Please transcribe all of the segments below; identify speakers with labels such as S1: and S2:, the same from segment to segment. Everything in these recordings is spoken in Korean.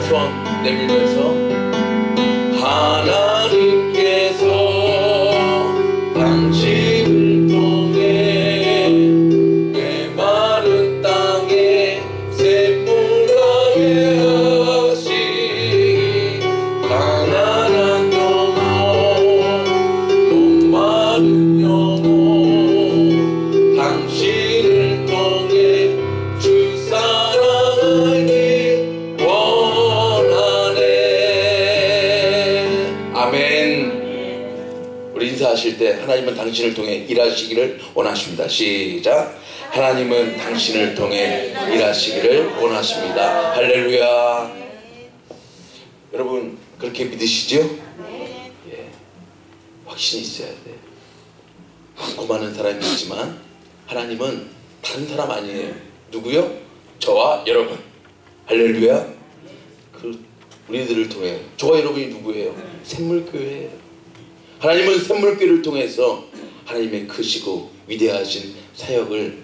S1: 손 내밀면서 하나님께서 당신을 통해 메마른 땅에 샘물나게 하시니 가난한 영혼 목마른 영혼 당신을 통해 주 사랑하기 원하네. 아멘. 우리 인사하실 때 하나님은 당신을 통해 일하시기를 원하십니다. 시작. 하나님은 당신을 통해 일하시기를 원하십니다. 할렐루야. 여러분 그렇게 믿으시죠? 예. 확신이 있어야 돼. 많은 사람이 있지만 하나님은 다른 사람 아니에요. 누구요? 저와 여러분. 할렐루야. 우리들을 통해 저와 여러분이 누구예요? 샘물교회예요. 하나님은 샘물교회를 통해서 하나님의 크시고 위대하신 사역을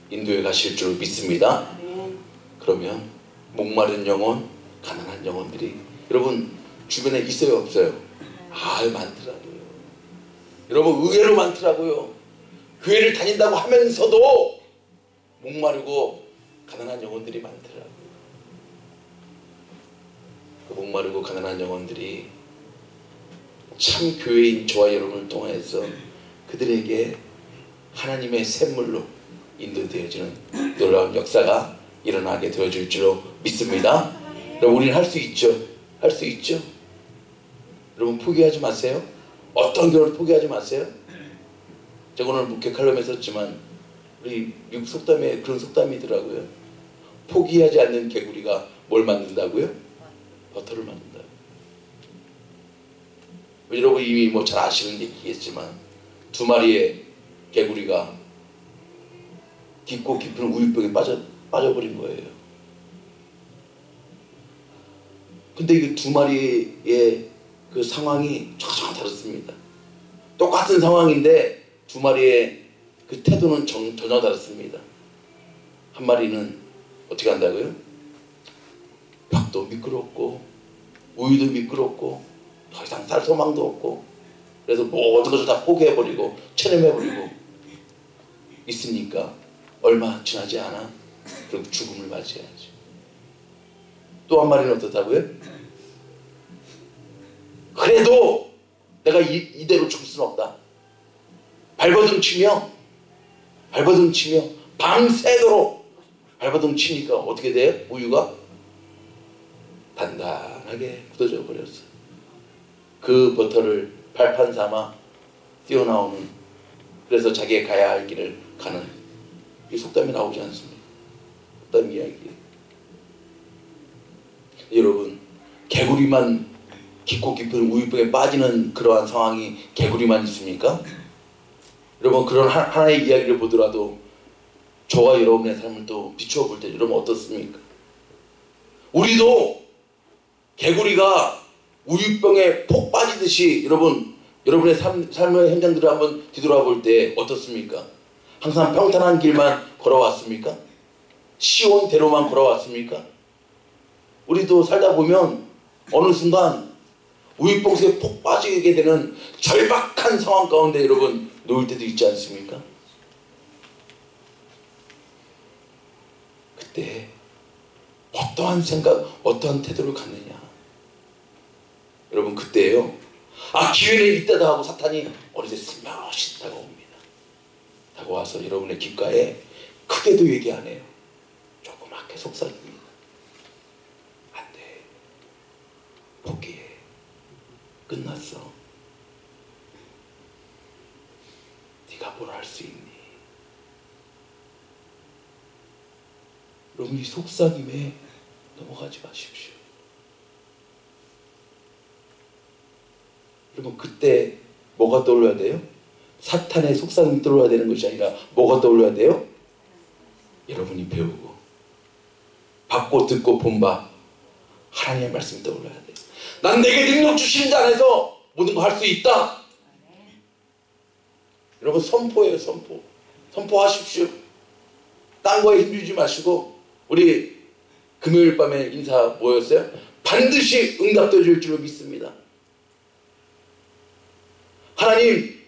S1: 인도해 가실 줄 믿습니다. 그러면 목마른 영혼, 가난한 영혼들이 여러분 주변에 있어요 없어요? 많더라고요. 여러분 의외로 많더라고요. 교회를 다닌다고 하면서도 목마르고 가난한 영혼들이 많더라고요. 그 목마르고 가난한 영혼들이 참 교회인 저와 여러분을 통해서 그들에게 하나님의 샘물로 인도되어지는 놀라운 역사가 일어나게 되어질 줄로 믿습니다. 여러분 우리는 할 수 있죠. 할 수 있죠. 여러분 포기하지 마세요. 어떤 경우를 포기하지 마세요. 제가 오늘 목회 칼럼에 썼지만 우리 미국 속담에 그런 속담이더라고요. 포기하지 않는 개구리가 뭘 만든다고요? 버터를 만든다고요. 여러분 이미 뭐 잘 아시는 얘기겠지만 두 마리의 개구리가 깊고 깊은 우유병에 빠져버린 거예요. 근데 이 두 마리의 그 상황이 전혀 다릅니다. 똑같은 상황인데 두 마리의 그 태도는 전혀 다릅니다. 한 마리는 어떻게 한다고요? 벽도 미끄럽고 우유도 미끄럽고 더 이상 살 소망도 없고 그래서 모든 것을 다 포기해버리고 체념해버리고 있으니까 얼마 지나지 않아 그리고 죽음을 맞이해야지. 또 한 마리는 어떻다고요? 그래도 내가 이대로 죽을 수는 없다. 발버둥 치며 밤새도록 발버둥 치니까 어떻게 돼요? 우유가 단단하게 굳어져 버렸어. 그 버터를 발판 삼아 뛰어나오는, 그래서 자기의 가야 할 길을 가는 이 속담이 나오지 않습니까? 속담 이야기. 여러분 개구리만 깊고 깊은 우유병에 빠지는 그러한 상황이 개구리만 있습니까? 여러분 그런 하나의 이야기를 보더라도 저와 여러분의 삶을 또 비추어 볼 때 여러분 어떻습니까? 우리도 개구리가 우유병에 폭 빠지듯이 여러분의 삶의 현장들을 한번 뒤돌아볼 때 어떻습니까? 항상 평탄한 길만 걸어왔습니까? 시온 대로만 걸어왔습니까? 우리도 살다 보면 어느 순간 우유병 속에 폭 빠지게 되는 절박한 상황 가운데 여러분 놓일 때도 있지 않습니까? 그때 어떠한 생각, 어떠한 태도를 갖느냐. 여러분 그때요, 기회는 있다다 하고 사탄이 어느새 스며시 다가옵니다. 다가와서 여러분의 귓가에 크게도 얘기 안 해요. 조그맣게 속삭입니다. 안 돼. 포기해. 끝났어. 네가 뭘 할 수 있니? 여러분 이 속삭임에 넘어가지 마십시오. 여러분 그때 뭐가 떠올라야 돼요? 사탄의 속삭임이 떠올라야 되는 것이 아니라 뭐가 떠올라야 돼요? 여러분이 배우고 받고 듣고 본 바 하나님의 말씀이 떠올라야 돼요. 난 내게 능력 주시는 자 안에서 모든 거 할 수 있다. 여러분 선포예요. 선포하십시오. 딴 거에 힘주지 마시고 우리 금요일 밤에 인사 뭐였어요? 반드시 응답되어 줄 줄로 믿습니다. 하나님,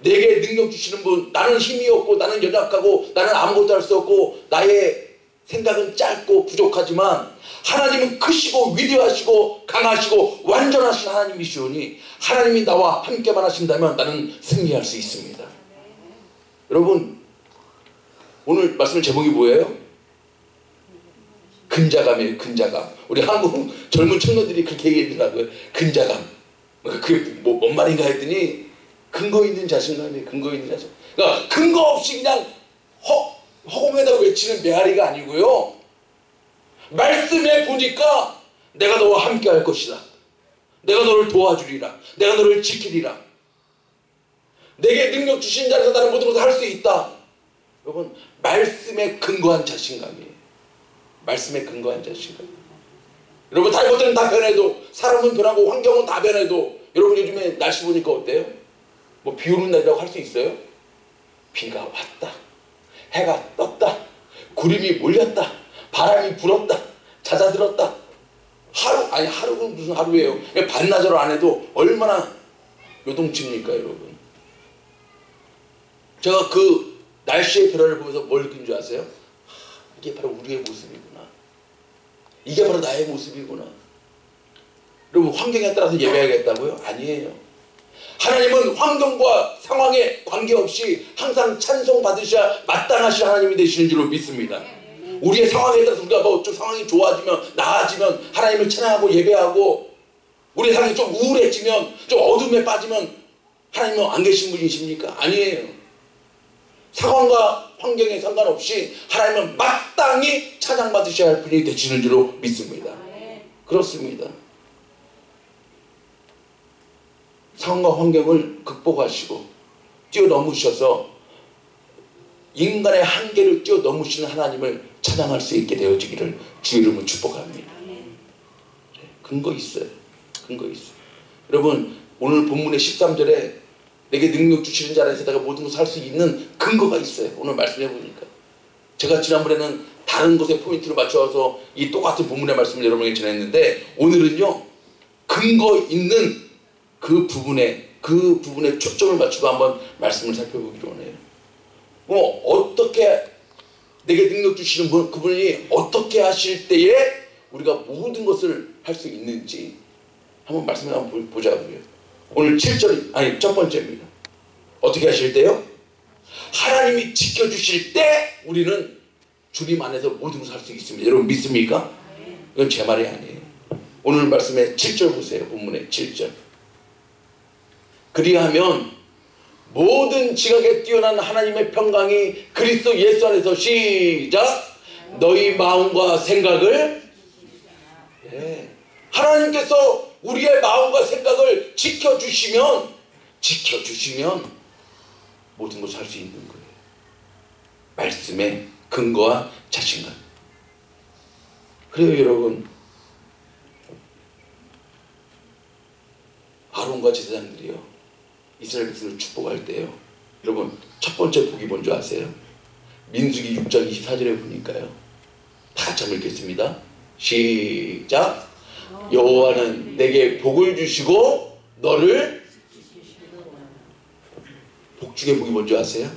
S1: 내게 능력 주시는 분, 나는 힘이 없고 나는 연약하고 나는 아무것도 할 수 없고 나의 생각은 짧고 부족하지만 하나님은 크시고 위대하시고 강하시고 완전하신 하나님이시오니 하나님이 나와 함께만 하신다면 나는 승리할 수 있습니다. 여러분, 오늘 말씀 제목이 뭐예요? 근자감이에요. 근자감. 우리 한국 젊은 청년들이 그렇게 얘기하더라고요. 근자감. 그게 뭔 말인가 했더니 근거 있는 자신감이에요. 근거 있는 자신. 그러니까 근거 없이 그냥 허공에다가 외치는 메아리가 아니고요. 말씀에 보니까 내가 너와 함께 할 것이다. 내가 너를 도와주리라. 내가 너를 지키리라. 내게 능력 주신 자에서 나는 모든 것을 할 수 있다. 여러분, 말씀에 근거한 자신감이에요. 말씀에 근거한 자신감. 여러분, 다른 것들은 다 변해도, 사람은 변하고 환경은 다 변해도, 여러분 요즘에 날씨 보니까 어때요? 뭐 비 오는 날이라고 할 수 있어요? 비가 왔다, 해가 떴다, 구름이 몰렸다, 바람이 불었다, 잦아들었다. 하루는 무슨 하루예요? 반나절 안 해도 얼마나 요동칩니까, 여러분? 제가 그 날씨의 변화를 보면서 뭘 느낀 줄 아세요? 이게 바로 우리의 모습이구나. 이게 바로 나의 모습이구나. 여러분, 환경에 따라서 예배하겠다고요? 아니에요. 하나님은 환경과 상황에 관계없이 항상 찬송 받으셔야 마땅하신 하나님이 되시는 줄로 믿습니다. 우리의 상황에 따라서 우리가 뭐 좀 상황이 좋아지면, 나아지면 하나님을 찬양하고 예배하고, 우리의 상황이 좀 우울해지면, 좀 어둠에 빠지면 하나님은 안 계신 분이십니까? 아니에요. 상황과 환경에 상관없이 하나님은 마땅히 찬양받으셔야 할 분이 되시는 줄로 믿습니다. 그렇습니다. 상황과 환경을 극복하시고 뛰어넘으셔서 인간의 한계를 뛰어넘으시는 하나님을 찬양할 수 있게 되어지기를 주 이름으로 축복합니다. 근거 있어요. 근거 있어요. 여러분, 오늘 본문의 13절에 내게 능력 주시는 자라에서 내가 모든 것을 할 수 있는 근거가 있어요. 오늘 말씀해 보니까. 제가 지난번에는 다른 것에 포인트를 맞춰서 이 똑같은 본문의 말씀을 여러분에게 전했는데, 오늘은요, 근거 있는 그 부분에 초점을 맞추고 한번 말씀을 살펴보기로 하네요. 어떻게 내게 능력 주시는 분, 그분이 어떻게 하실 때에 우리가 모든 것을 할 수 있는지 한번 말씀을 한번 보자고요. 오늘 7절, 첫 번째입니다. 어떻게 하실 때요? 하나님이 지켜주실 때 우리는 주님 안에서 모든 것을 할 수 있습니다. 여러분 믿습니까? 이건 제 말이 아니에요. 오늘 말씀에 7절 보세요. 본문에 7절. 그리하면 모든 지각에 뛰어난 하나님의 평강이 그리스도 예수 안에서 시작! 너희 마음과 생각을 하나님께서 우리의 마음과 생각을 지켜주시면 모든 것을 할 수 있는 거예요. 말씀의 근거와 자신감. 그래요, 여러분. 아론과 제사장들이요, 이스라엘 백성을 축복할 때요, 여러분 첫 번째 복이 뭔지 아세요? 민수기 6장 24절에 보니까요, 다 같이 한번 읽겠습니다. 시작! 여호와는 내게 복을 주시고 너를, 복중의 복이 뭔지 아세요?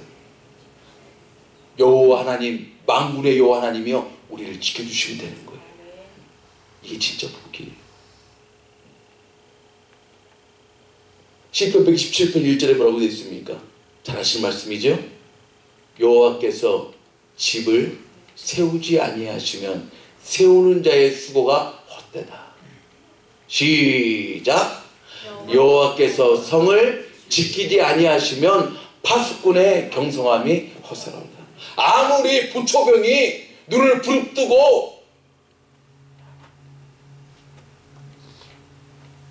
S1: 여호와 하나님, 만군의 여호와 하나님이요, 우리를 지켜주시면 되는 거예요. 이게 진짜 복이에요. 시편 117편 1절에 뭐라고 되어 있습니까? 잘 아시는 말씀이죠? 여호와께서 집을 세우지 아니하시면 세우는 자의 수고가 헛되다. 시작! 여호와께서 성을 지키지 아니하시면 파수꾼의 경성함이 헛살아온다. 아무리 부초병이 눈을 부릅뜨고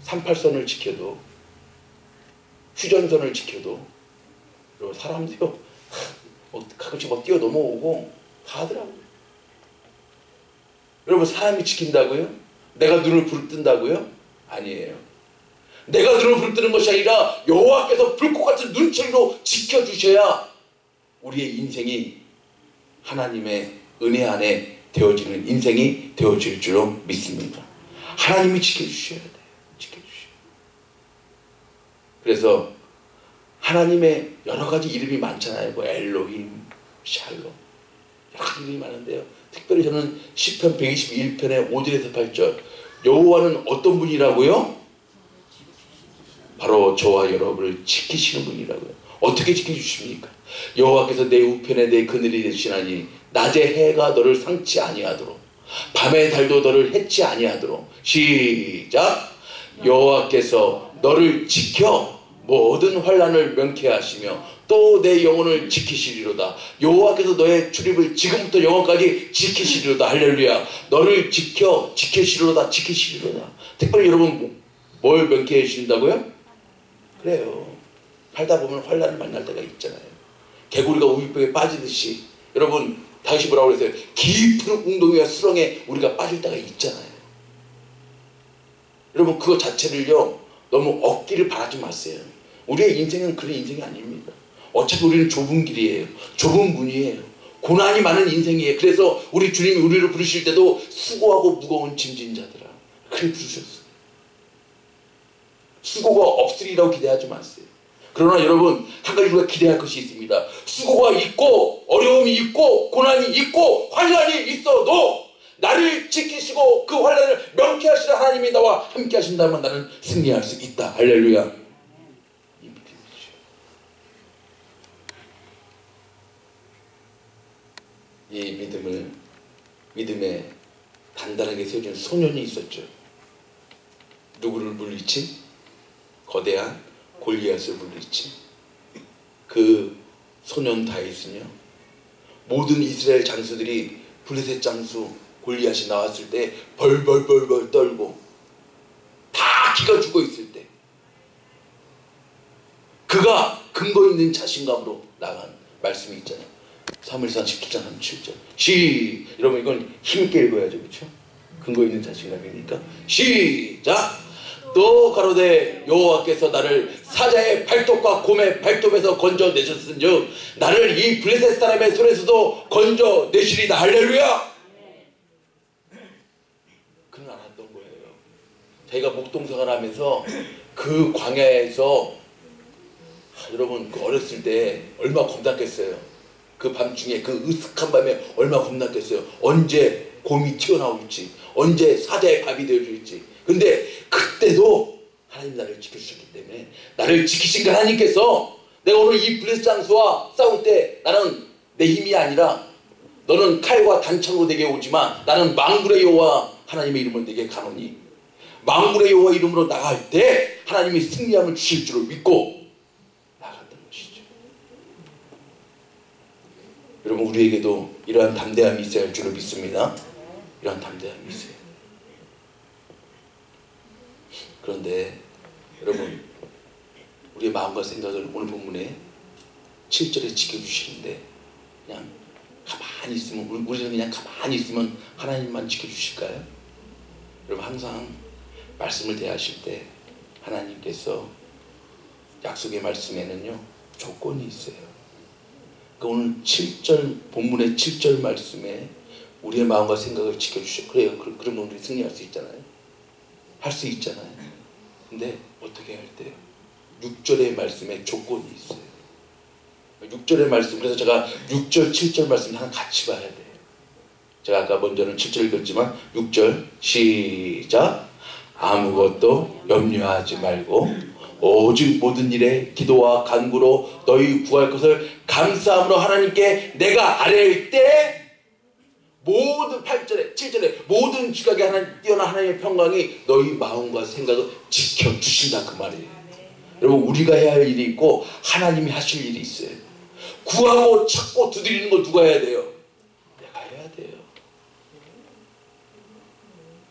S1: 38선을 지켜도, 휴전선을 지켜도, 그리고 사람들요 가끔씩 막 뛰어 넘어오고 다 하더라고요. 여러분, 사람이 지킨다고요? 내가 눈을 부릅뜬다고요? 아니에요. 내가 눈을 부릅뜨는 것이 아니라 여호와께서 불꽃 같은 눈초리로 지켜주셔야 우리의 인생이 하나님의 은혜 안에 되어지는 인생이 되어질 줄로 믿습니다. 하나님이 지켜주셔야 돼요. 지켜주셔야 돼요. 그래서 하나님의 여러 가지 이름이 많잖아요. 뭐 엘로힘, 샬롬, 여러 가지 이름이 많은데요. 특별히 저는 시편 121편의 5절에서 8절, 여호와는 어떤 분이라고요? 바로 저와 여러분을 지키시는 분이라고요. 어떻게 지켜주십니까? 여호와께서 내 우편에 내 그늘이 되시나니 낮에 해가 너를 상치 아니하도록 밤의 달도 너를 해치 아니하도록. 시작. 여호와께서 너를 지켜 모든 환난을 명쾌하시며 또 내 영혼을 지키시리로다. 여호와께서 너의 출입을 지금부터 영원까지 지키시리로다. 할렐루야. 너를 지키시리로다. 지키시리로다. 특별히 여러분 뭘 명쾌해 주신다고요? 그래요. 살다 보면 환난을 만날 때가 있잖아요. 개구리가 우유병에 빠지듯이 여러분 다시 뭐라고 그랬어요? 깊은 웅덩이와 수렁에 우리가 빠질 때가 있잖아요. 여러분 그거 자체를요 너무 얻기를 바라지 마세요. 우리의 인생은 그런 인생이 아닙니다. 어차피 우리는 좁은 길이에요. 좁은 문이에요. 고난이 많은 인생이에요. 그래서 우리 주님이 우리를 부르실 때도 수고하고 무거운 짐진 자들아 그렇게 부르셨어요. 수고가 없으리라고 기대하지 마세요. 그러나 여러분 한 가지 우리가 기대할 것이 있습니다. 수고가 있고 어려움이 있고 고난이 있고 환난이 있어도 나를 지키시고 그 환난을 명쾌하시는 하나님이 나와 함께 하신다면 나는 승리할 수 있다. 할렐루야. 이 믿음에 단단하게 세워진 소년이 있었죠. 누구를 물리치? 거대한 골리앗을 물리치. 그 소년 다윗은요 모든 이스라엘 장수들이 블레셋 장수 골리앗이 나왔을 때 벌벌벌벌 떨고 다 기가 죽어 있을 때 그가 근거 있는 자신감으로 나간 말씀이 있잖아요. 사무엘상 17장 37절. 여러분 이건 힘있게 읽어야죠. 그렇죠? 근거 있는 자신감이니까. 시작. 또 가로되 여호와께서 나를 사자의 발톱과 곰의 발톱에서 건져내셨은즉 나를 이 블레셋 사람의 손에서도 건져내시리다. 할렐루야. 그는 알았던 거예요. 자기가 목동생활 하면서 그 광야에서 여러분 그 어렸을 때 얼마 겁났겠어요. 그 밤중에 그 으슥한 밤에 얼마 겁났겠어요. 언제 곰이 튀어나올지 언제 사자의 밥이 되어줄지. 근데 그때도 하나님 나를 지켜주셨기 때문에 나를 지키신 그 하나님께서 내가 오늘 이 블레셋 장수와 싸울 때 나는 내 힘이 아니라 너는 칼과 단창으로 내게 오지만 나는 만군의 여호와 하나님의 이름을 내게 가노니 만군의 여호와 이름으로 나갈 때 하나님이 승리함을 주실 줄을 믿고 나갔던 것이죠. 여러분 우리에게도 이러한 담대함이 있어야 할 줄을 믿습니다. 이러한 담대함이 있어요. 그런데 여러분 우리의 마음과 생각을 오늘 본문에 7절에 지켜주시는데 그냥 가만히 있으면 우리는 그냥 가만히 있으면 하나님만 지켜주실까요? 여러분 항상 말씀을 대하실 때 하나님께서 약속의 말씀에는요 조건이 있어요. 그러니까 오늘 7절 본문의 7절 말씀에 우리의 마음과 생각을 지켜주셔. 그래요. 그러면 우리 승리할 수 있잖아요. 할 수 있잖아요. 근데 어떻게 할 때요? 6절의 말씀에 조건이 있어요. 6절의 말씀, 그래서 제가 6절, 7절 말씀 하나 같이 봐야 돼요. 제가 아까 먼저는 7절 읽었지만 6절 시작. 아무것도 염려하지 말고 오직 모든 일에 기도와 간구로 너희 구할 것을 감사함으로 하나님께 내가 아뢰일 때 모든 8절에 7절에 모든 지각에 뛰어난 하나님의 평강이 너희 마음과 생각을 지켜주신다 그 말이에요. 여러분 우리가 해야 할 일이 있고 하나님이 하실 일이 있어요. 구하고 찾고 두드리는 걸 누가 해야 돼요? 내가 해야 돼요.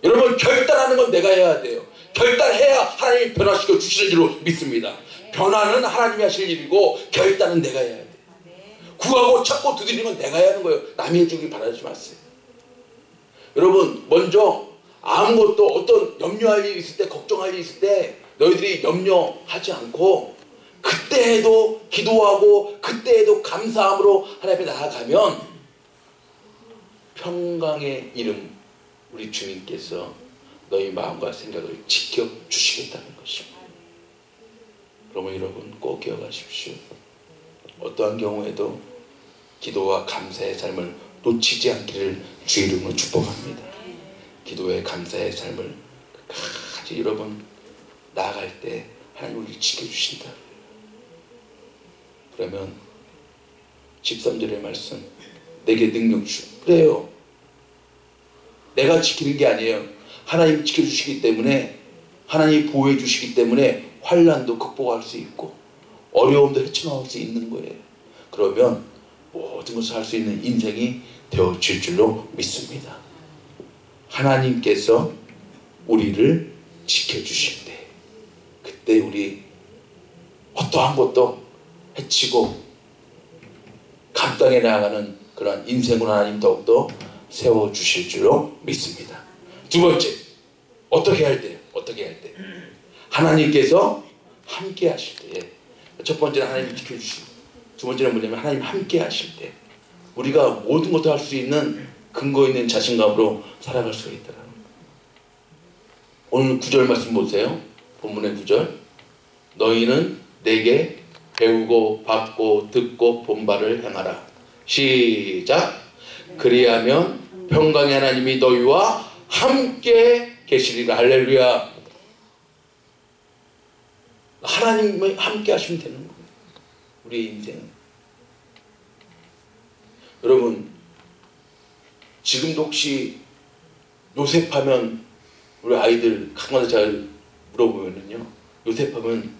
S1: 여러분 결단하는 건 내가 해야 돼요. 결단해야 하나님이 변화시켜 주시는 줄로 믿습니다. 변화는 하나님이 하실 일이고 결단은 내가 해야 돼요. 구하고 찾고 두드리는 건 내가 해야 하는 거예요. 남이 해주길 바라지 마세요. 여러분 먼저 아무것도 어떤 염려할 일이 있을 때 걱정할 일이 있을 때 너희들이 염려하지 않고 그때에도 기도하고 그때에도 감사함으로 하나님 앞에 나아가면 평강의 이름 우리 주님께서 너희 마음과 생각을 지켜주시겠다는 것입니다. 그러면 여러분 꼭 기억하십시오. 어떠한 경우에도 기도와 감사의 삶을 놓치지 않기를 주의 이름으로 축복합니다. 기도의 감사의 삶을 끝까지 여러분 나아갈 때 하나님 우리를 지켜주신다. 그러면 13절의 말씀, 내게 능력 주. 그래요. 내가 지키는 게 아니에요. 하나님 지켜주시기 때문에, 하나님 보호해 주시기 때문에 환난도 극복할 수 있고 어려움도 헤쳐나올 수 있는 거예요. 그러면 모든 것을 할 수 있는 인생이 되어질 줄로 믿습니다. 하나님께서 우리를 지켜주실 때, 그때 우리 어떠한 것도 해치고 감당해 나가는 그런 인생으로 하나님 더욱더 세워주실 줄로 믿습니다. 두 번째, 어떻게 할 때요? 어떻게 할 때? 하나님께서 함께 하실 때. 첫 번째는 하나님이 지켜주시고, 두 번째는 뭐냐면 하나님 함께 하실 때 우리가 모든 것을 할 수 있는 근거 있는 자신감으로 살아갈 수가 있더라고요. 오늘 9절 말씀 보세요. 본문의 9절. 너희는 내게 배우고 받고 듣고 본 바를 행하라. 시작. 그리하면 평강의 하나님이 너희와 함께 계시리라. 할렐루야. 하나님이 함께 하시면 되는 거예요. 우리의 인생은. 여러분 지금도 혹시 요셉하면 우리 아이들 가끔가다 잘 물어보면은요, 요셉하면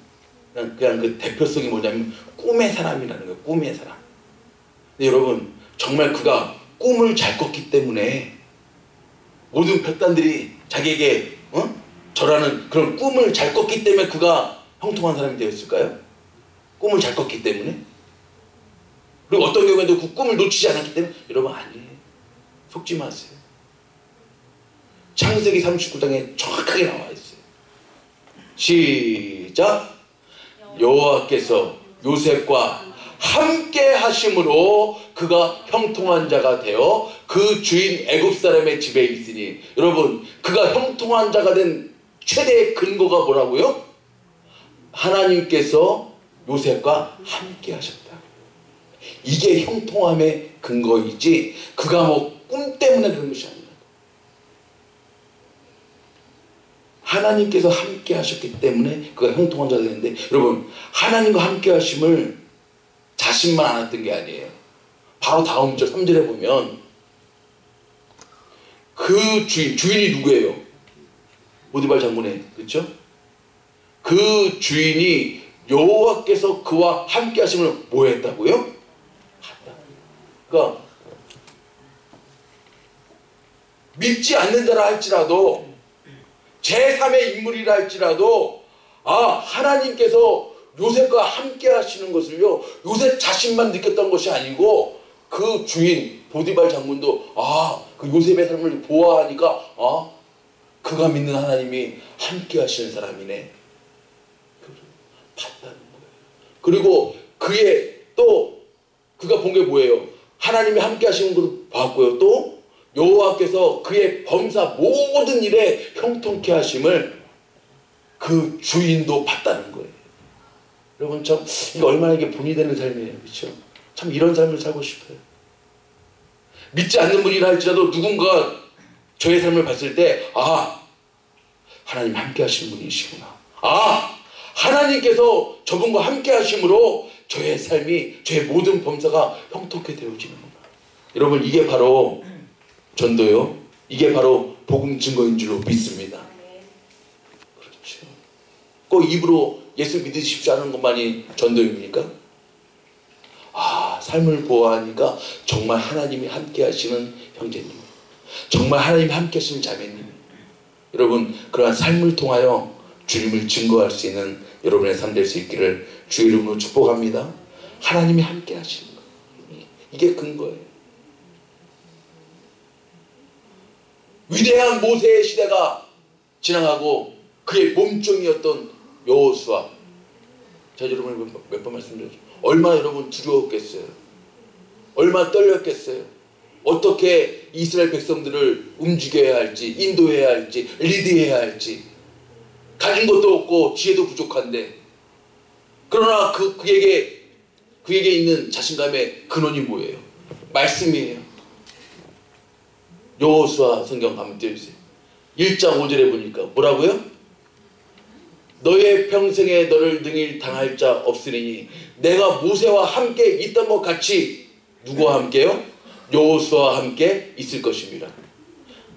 S1: 그냥 그 대표성이 뭐냐면 꿈의 사람이라는 거예요. 꿈의 사람. 근데 여러분 정말 그가 꿈을 잘 꿨기 때문에 모든 백단들이 자기에게 절하는 그런 꿈을 잘 꿨기 때문에 그가 형통한 사람이 되었을까요? 꿈을 잘 꿨기 때문에? 그리고 어떤 경우에도 그 꿈을 놓치지 않았기 때문에? 여러분 아니에요. 속지 마세요. 창세기 39장에 정확하게 나와 있어요. 시작. 여호와께서 요셉과 함께 하심으로 그가 형통한 자가 되어 그 주인 애굽 사람의 집에 있으니. 여러분 그가 형통한 자가 된 최대의 근거가 뭐라고요? 하나님께서 요셉과 함께 하셨다. 이게 형통함의 근거이지 그가 뭐 꿈 때문에 그런 것이 아니라 하나님께서 함께 하셨기 때문에 그가 형통한 자가 되는데, 여러분 하나님과 함께 하심을 자신만 안 했던 게 아니에요. 바로 다음 절 3절에 보면 그 주인이 누구예요? 보디발 장군의, 그렇죠? 그 주인이 여호와께서 그와 함께 하심을 뭐 했다고요? 한다. 그러니까 믿지 않는 자라 할지라도 제3의 인물이라 할지라도 하나님께서 요셉과 함께 하시는 것을요, 요셉 자신만 느꼈던 것이 아니고 그 주인 보디발 장군도 그 요셉의 삶을 보아하니까 그가 믿는 하나님이 함께 하시는 사람이네. 봤다는 거예요. 그리고 그가 본 게 뭐예요? 하나님이 함께 하시는 것을 봤고요. 또 여호와께서 그의 범사 모든 일에 형통케 하심을 그 주인도 봤다는 거예요. 여러분 참 이게 얼마나 이게 본이 되는 삶이에요. 그렇죠? 참 이런 삶을 살고 싶어요. 믿지 않는 분이라 할지라도 누군가 저의 삶을 봤을 때 하나님 함께 하시는 분이시구나. 하나님께서 저분과 함께 하심으로 저의 삶이, 저의 모든 범사가 형통케 되어지는구나. 여러분 이게 바로 전도요. 이게 바로 복음 증거인 줄로 믿습니다. 그렇죠. 꼭 입으로 예수 믿으십시오 하는 것만이 전도입니까? 삶을 보아하니까 정말 하나님이 함께 하시는 형제님, 정말 하나님이 함께 하시는 자매님, 여러분 그러한 삶을 통하여 주님을 증거할 수 있는 여러분의 삶 될 수 있기를 주의 이름으로 축복합니다. 하나님이 함께 하시는 것, 이게 근거예요. 위대한 모세의 시대가 지나가고 그의 몸종이었던 여호수아, 제가 여러분 몇 번 말씀드렸죠. 얼마나 여러분 두려웠겠어요. 얼마나 떨렸겠어요. 어떻게 이스라엘 백성들을 움직여야 할지, 인도해야 할지, 리드해야 할지, 가진 것도 없고 지혜도 부족한데, 그러나 그에게 있는 자신감의 근원이 뭐예요? 말씀이에요. 여호수아 성경 한번 띄워주세요. 1장 5절에 보니까 뭐라고요? 너의 평생에 너를 능히 당할 자 없으리니 내가 모세와 함께 있던 것 같이 누구와 함께요? 여호수아와 함께 있을 것입니다.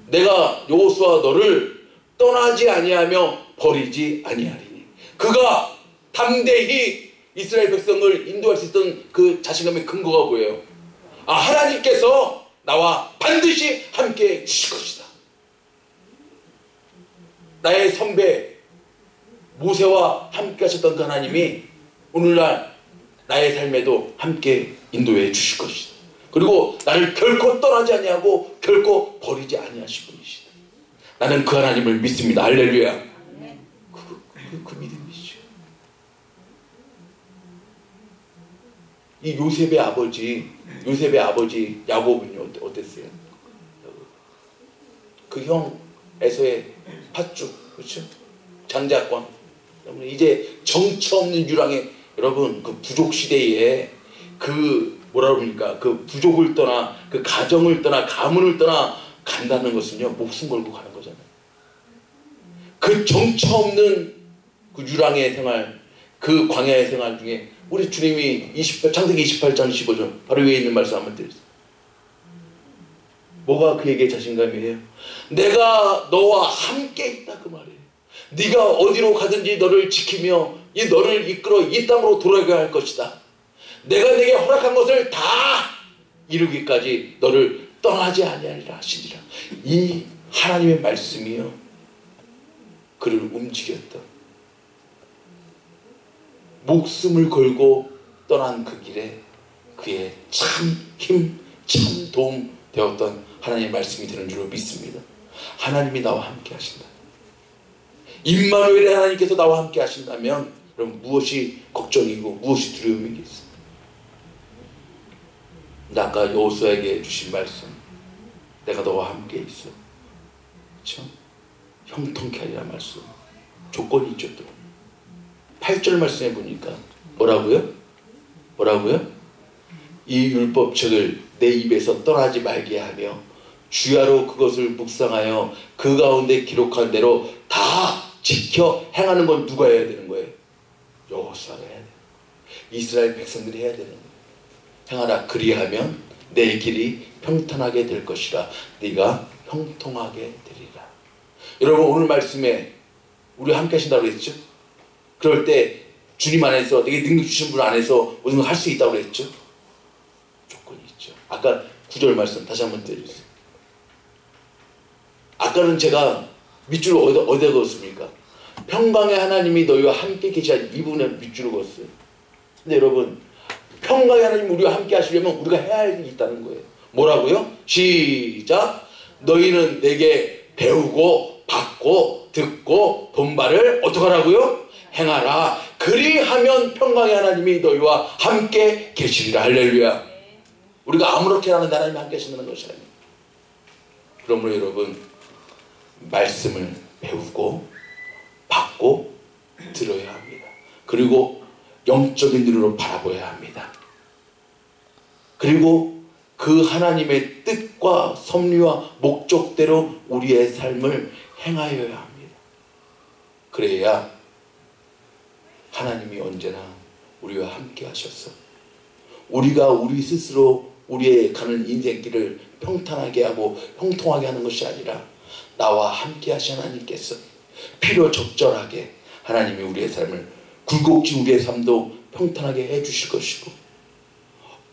S1: 내가 여호수아 너를 떠나지 아니하며 버리지 아니하리니. 그가 담대히 이스라엘 백성을 인도할 수 있던 그 자신감의 근거가 뭐예요? 아, 하나님께서 나와 반드시 함께 주실 것이다. 나의 선배 모세와 함께 하셨던 그 하나님이 오늘날 나의 삶에도 함께 인도해 주실 것이다. 그리고 나를 결코 떠나지 아니하고 결코 버리지 아니하실 분이시다. 나는 그 하나님을 믿습니다. 할렐루야. 그 믿음이죠. 이 요셉의 아버지 야곱은요 어땠어요? 그 형 에서의 팥죽, 그렇죠? 장자권. 이제 정처 없는 유랑의, 여러분, 그 부족 시대에 그 뭐라 그럽니까? 그 부족을 떠나, 그 가정을 떠나, 가문을 떠나 간다는 것은요 목숨 걸고 가는 거잖아요. 그 정처 없는 그 유랑의 생활, 그 광야의 생활 중에 우리 주님이 창세기 28장 15절 바로 위에 있는 말씀 한번 드리세요. 뭐가 그에게 자신감이에요? 내가 너와 함께 있다, 그 말이에요. 네가 어디로 가든지 너를 지키며 너를 이끌어 이 땅으로 돌아가게 할 것이다. 내가 내게 허락한 것을 다 이루기까지 너를 떠나지 아니하리라 하시니라. 이 하나님의 말씀이요 그를 움직였던, 목숨을 걸고 떠난 그 길에 그의 참 힘, 참 도움 되었던 하나님의 말씀이 되는 줄로 믿습니다. 하나님이 나와 함께 하신다. 임마누엘의 하나님께서 나와 함께 하신다면 그럼 무엇이 걱정이고 무엇이 두려움이겠어요? 아까 여호수아에게 주신 말씀, 내가 너와 함께 있어, 그렇죠? 형통케 하리라 말씀, 조건이 있죠. 또 8절 말씀에 보니까 뭐라고요? 이 율법책을 내 입에서 떠나지 말게 하며 주야로 그것을 묵상하여 그 가운데 기록한 대로 다 지켜 행하는 건 누가 해야 되는 거예요? 여호수아가 해야 돼요. 이스라엘 백성들이 해야 되는 거예요. 행하라, 그리하면 내 길이 평탄하게 될 것이라. 네가 형통하게 되리라. 여러분, 오늘 말씀에 우리 함께 하신다고 그랬죠? 그럴 때 주님 안에서, 내게 능력 주신 분 안에서 모든 걸 할 수 있다고 그랬죠? 조건이 있죠. 아까 9절 말씀 다시 한번 드려주세요. 아까는 제가 밑줄을 어디다 그었습니까? 평강의 하나님이 너희와 함께 계시자, 이 부분에 밑줄을 그었어요. 근데 여러분, 평강의 하나님이 우리와 함께 하시려면 우리가 해야 할 일이 있다는 거예요. 뭐라고요? 시작! 너희는 내게 배우고 받고 듣고 본바를 어떻게 하라고요? 행하라. 그리하면 평강의 하나님이 너희와 함께 계시리라. 할렐루야. 우리가 아무렇게 하는데 하나님이 함께 하신다는 것이 아니에요. 그러므로 여러분, 말씀을 배우고 받고 들어야 합니다. 그리고 영적인 눈으로 바라보아야 합니다. 그리고 그 하나님의 뜻과 섭리와 목적대로 우리의 삶을 행하여야 합니다. 그래야 하나님이 언제나 우리와 함께 하셔서 우리가 우리 스스로 우리의 가는 인생길을 평탄하게 하고 형통하게 하는 것이 아니라 나와 함께 하신 하나님께서 필요적절하게 하나님이 우리의 삶을, 굴곡진 우리의 삶도 평탄하게 해주실 것이고,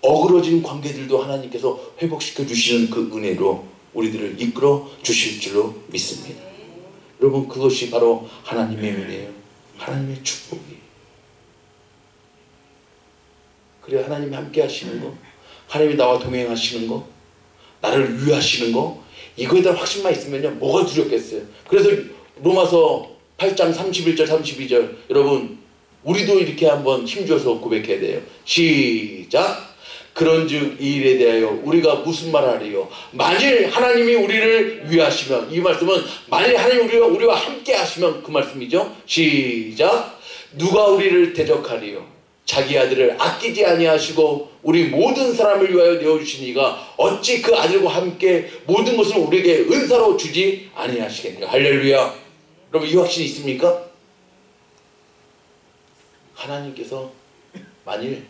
S1: 어그러진 관계들도 하나님께서 회복시켜 주시는 그 은혜로 우리들을 이끌어 주실 줄로 믿습니다. 여러분, 그것이 바로 하나님의 은혜예요. 하나님의 축복이에요. 그래, 하나님이 함께 하시는 거, 하나님이 나와 동행하시는 거, 나를 위하시는 거, 이거에 대한 확신만 있으면요 뭐가 두렵겠어요. 그래서 로마서 8장 31절 32절 여러분, 우리도 이렇게 한번 힘줘서 고백해야 돼요. 시작! 그런즉 이 일에 대하여 우리가 무슨 말하리요? 만일 하나님이 우리를 위하시면, 이 말씀은 만일 하나님이 우리와 함께 하시면 그 말씀이죠. 시작. 누가 우리를 대적하리요? 자기 아들을 아끼지 아니하시고 우리 모든 사람을 위하여 내어주시니가 어찌 그 아들과 함께 모든 것을 우리에게 은사로 주지 아니하시겠느냐. 할렐루야. 여러분, 이 확신이 있습니까? 하나님께서 만일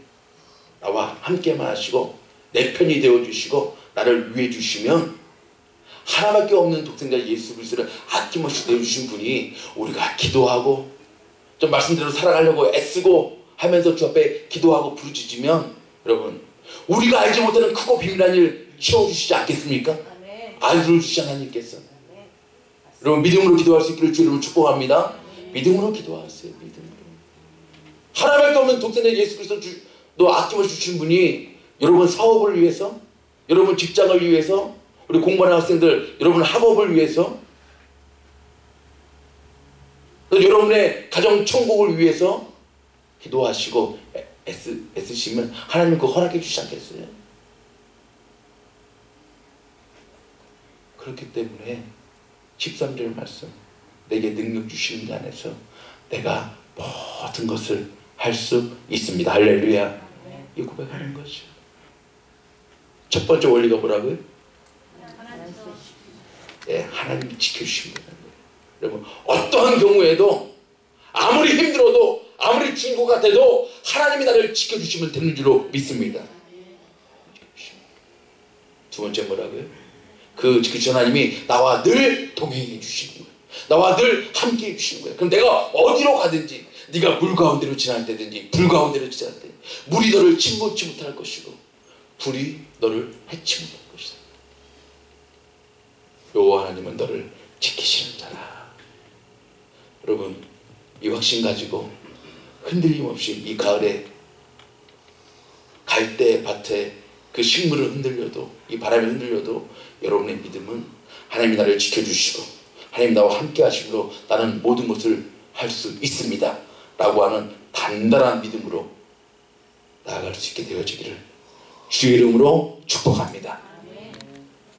S1: 나와 함께만 하시고 내 편이 되어주시고 나를 위해 주시면, 하나밖에 없는 독생자 예수 그리스도를 아낌없이 내어주신 분이 우리가 기도하고 좀 말씀대로 살아가려고 애쓰고 하면서 주 앞에 기도하고 부르짖으면, 여러분, 우리가 알지 못하는 크고 비밀한 일 채워주시지 않겠습니까? 아이를 주신 하나님께서. 여러분, 믿음으로 기도할 수 있기를 주 이름으로 축복합니다. 믿음으로 기도하세요. 믿음으로. 하나밖에 없는 독생자 예수 그리스도 아낌없이 주신 분이 여러분 사업을 위해서, 여러분 직장을 위해서, 우리 공부하는 학생들 여러분 학업을 위해서, 또 여러분의 가정 천국을 위해서 기도하시고 애쓰시면 하나님 그거 허락해 주시지 않겠어요? 그렇기 때문에 13절 말씀, 내게 능력 주시는 자 안에서 내가 모든 것을 할 수 있습니다. 할렐루야. 이 고백하는 거죠. 첫 번째 원리가 뭐라고요? 네, 하나님이 지켜주십니다. 여러분, 어떠한 경우에도 아무리 힘들어도 아무리 죽은 것 같아도 하나님이 나를 지켜주시면 되는 줄로 믿습니다. 두 번째 뭐라고요? 그 지켜주신 하나님이 나와 늘 동행해 주시는 거예요. 나와 늘 함께 해 주시는 거예요. 그럼 내가 어디로 가든지, 네가 물 가운데로 지날 때든지 불 가운데로 지날 때 물이 너를 침몰치 못할 것이고 불이 너를 해치 못할 것이다. 여호와 하나님은 너를 지키시는 자라. 여러분, 이 확신 가지고 흔들림 없이 이 가을에 갈대 밭에 그 식물을 흔들려도, 이 바람에 흔들려도 여러분의 믿음은 하나님이 나를 지켜주시고 하나님 나와 함께 하심으로 나는 모든 것을 할 수 있습니다 라고 하는 단단한 믿음으로 나아갈 수 있게 되어지기를 주의 이름으로 축복합니다.